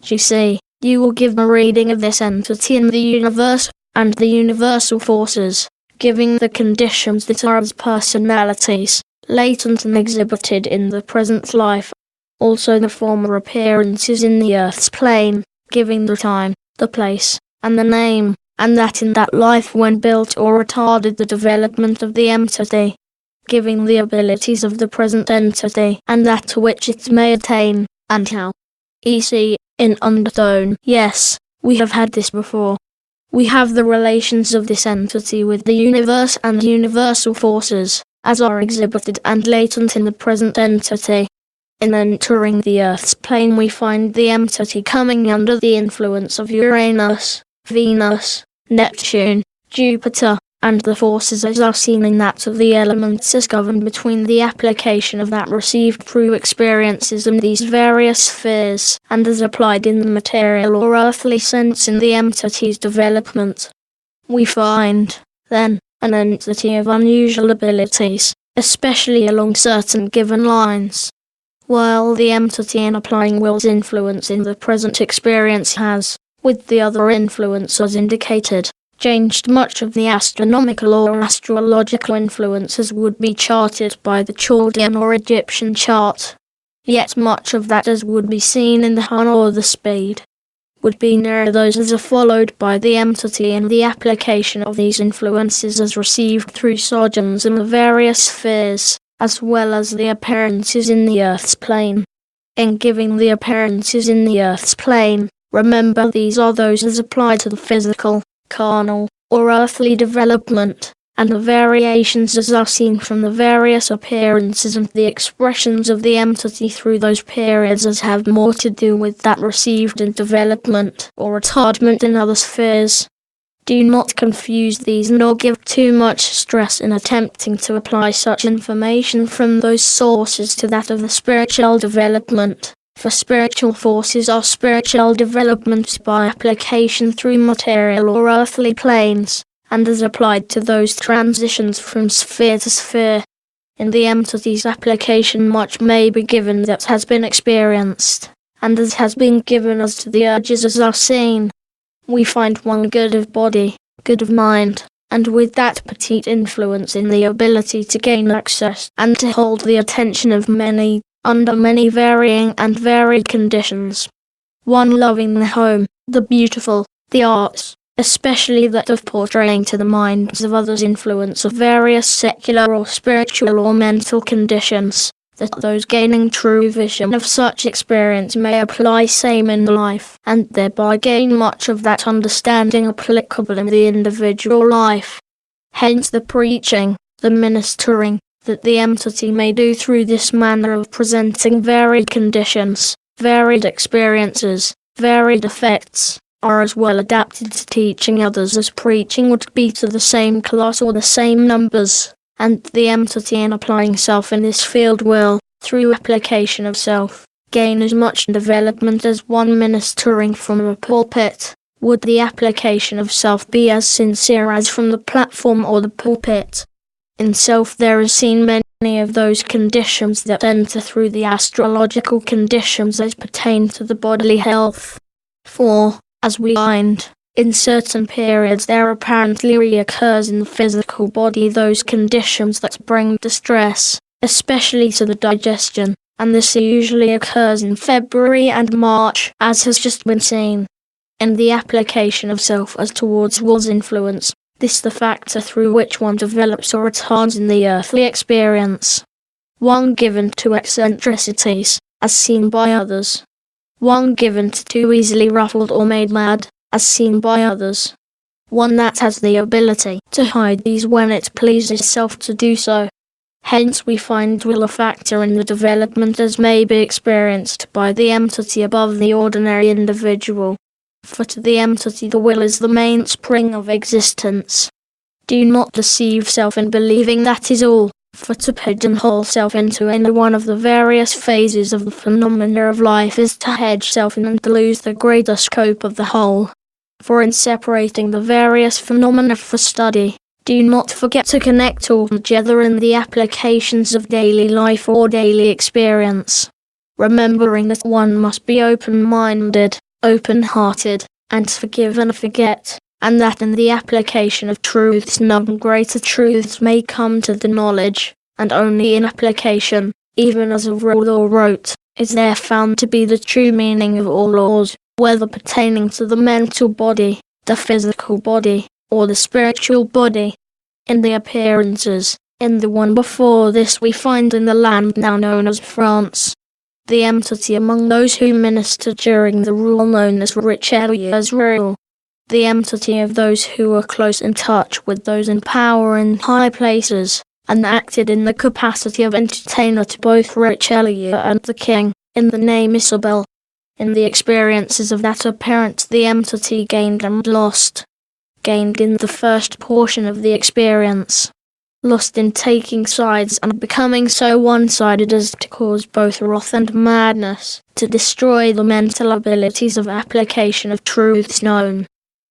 GC, you will give a reading of this entity in the universe, and the universal forces, giving the conditions that are as personalities, latent and exhibited in the present life. Also the former appearances in the Earth's plane, giving the time, the place, and the name, and that in that life when built or retarded the development of the entity, giving the abilities of the present entity, and that to which it may attain, and how. EC, in undertone, yes, we have had this before. We have the relations of this entity with the universe and universal forces, as are exhibited and latent in the present entity. In entering the Earth's plane we find the entity coming under the influence of Uranus, Venus, Neptune, Jupiter, and the forces as are seen in that of the elements as governed between the application of that received through experiences in these various spheres, and as applied in the material or earthly sense in the entity's development. We find, then, an entity of unusual abilities, especially along certain given lines. While the entity in applying will's influence in the present experience has, with the other influence as indicated, changed much of the astronomical or astrological influences would be charted by the Chaldean or Egyptian chart. Yet much of that as would be seen in the Hun or the Speed would be nearer those as are followed by the entity in the application of these influences as received through sojourns in the various spheres, as well as the appearances in the Earth's plane. In giving the appearances in the Earth's plane, remember these are those as applied to the physical, carnal, or earthly development, and the variations as are seen from the various appearances and the expressions of the entity through those periods as have more to do with that received in development or retardment in other spheres. Do not confuse these nor give too much stress in attempting to apply such information from those sources to that of the spiritual development, for spiritual forces are spiritual developments by application through material or earthly planes, and as applied to those transitions from sphere to sphere. In the entity's application much may be given that has been experienced, and as has been given as to the urges as are seen. We find one good of body, good of mind, and with that petite influence in the ability to gain access and to hold the attention of many, under many varying and varied conditions. One loving the home, the beautiful, the arts, especially that of portraying to the minds of others influence of various secular or spiritual or mental conditions, that those gaining true vision of such experience may apply same in life, and thereby gain much of that understanding applicable in the individual life. Hence the preaching, the ministering, that the entity may do through this manner of presenting varied conditions, varied experiences, varied effects, are as well adapted to teaching others as preaching would be to the same class or the same numbers, and the entity in applying self in this field will, through application of self, gain as much development as one ministering from a pulpit. Would the application of self be as sincere as from the platform or the pulpit? In self there is seen many of those conditions that enter through the astrological conditions as pertain to the bodily health. For, as we find, in certain periods there apparently reoccurs in the physical body those conditions that bring distress, especially to the digestion, and this usually occurs in February and March, as has just been seen. In the application of self as towards will's influence, this the factor through which one develops or retards in the earthly experience. One given to eccentricities, as seen by others. One given to too easily ruffled or made mad, as seen by others. One that has the ability to hide these when it pleases self to do so. Hence we find will a factor in the development as may be experienced by the entity above the ordinary individual. For to the entity the will is the mainspring of existence. Do not deceive self in believing that is all, for to pigeonhole self into any one of the various phases of the phenomena of life is to hedge self in and to lose the greater scope of the whole. For in separating the various phenomena for study, do not forget to connect all together in the applications of daily life or daily experience, remembering that one must be open-minded, open-hearted, and forgive and forget, and that in the application of truths none greater truths may come to the knowledge, and only in application, even as of rule or rote, is there found to be the true meaning of all laws, whether pertaining to the mental body, the physical body, or the spiritual body. In the appearances, in the one before this we find in the land now known as France, the entity among those who ministered during the rule known as Richelieu's rule, the entity of those who were close in touch with those in power in high places, and acted in the capacity of entertainer to both Richelieu and the king, in the name Isabel. In the experiences of that appearance the entity gained and lost. Gained in the first portion of the experience. Lost in taking sides and becoming so one-sided as to cause both wrath and madness, to destroy the mental abilities of application of truths known.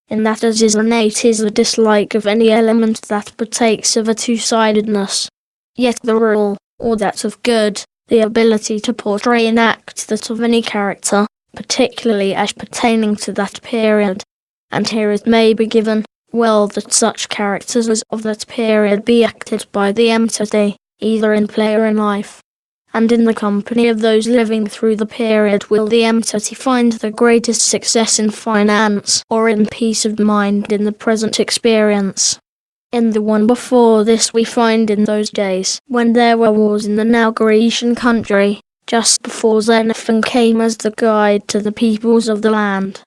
In that as is innate is the dislike of any element that partakes of a two-sidedness. Yet the rule, or that of good, the ability to portray in act that of any character, particularly as pertaining to that period. And here it may be given, well, that such characters as of that period be acted by the entity, either in play or in life. And in the company of those living through the period will the entity find the greatest success in finance or in peace of mind in the present experience. In the one before this we find in those days, when there were wars in the now Grecian country, just before Xenophon came as the guide to the peoples of the land.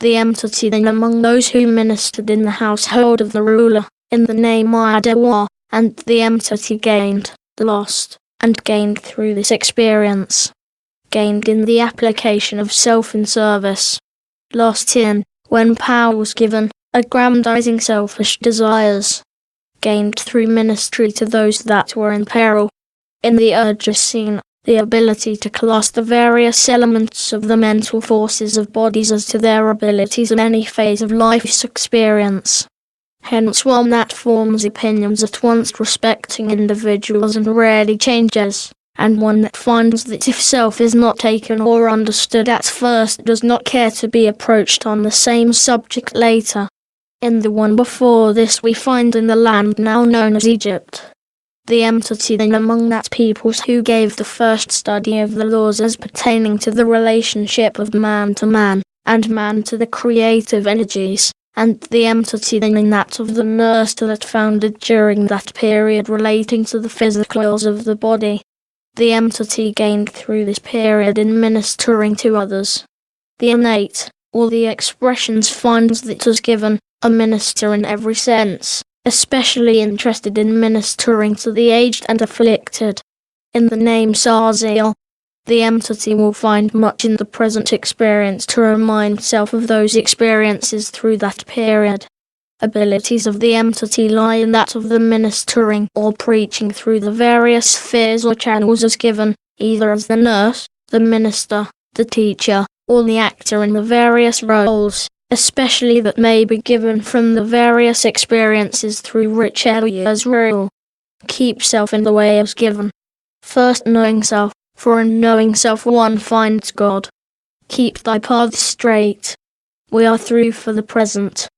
The entity then among those who ministered in the household of the ruler, in the name Iadawa, and the entity gained, lost, and gained through this experience. Gained in the application of self in service. Lost in, when power was given, aggrandizing selfish desires. Gained through ministry to those that were in peril. In the urges seen, the ability to class the various elements of the mental forces of bodies as to their abilities in any phase of life's experience. Hence one that forms opinions at once respecting individuals and rarely changes, and one that finds that if self is not taken or understood at first does not care to be approached on the same subject later. In the one before this we find in the land now known as Egypt. The entity then among that peoples who gave the first study of the laws as pertaining to the relationship of man to man, and man to the creative energies, and the entity then in that of the nurse that founded during that period relating to the physical ills of the body. The entity gained through this period in ministering to others. The innate, or the expressions finds that was given, a minister in every sense, especially interested in ministering to the aged and afflicted. In the name Sarziel, the entity will find much in the present experience to remind self of those experiences through that period. Abilities of the entity lie in that of the ministering or preaching through the various spheres or channels as given, either as the nurse, the minister, the teacher, or the actor in the various roles, especially that may be given from the various experiences through Richelieu's rule. Keep self in the way as given. First knowing self, for in knowing self one finds God. Keep thy path straight. We are through for the present.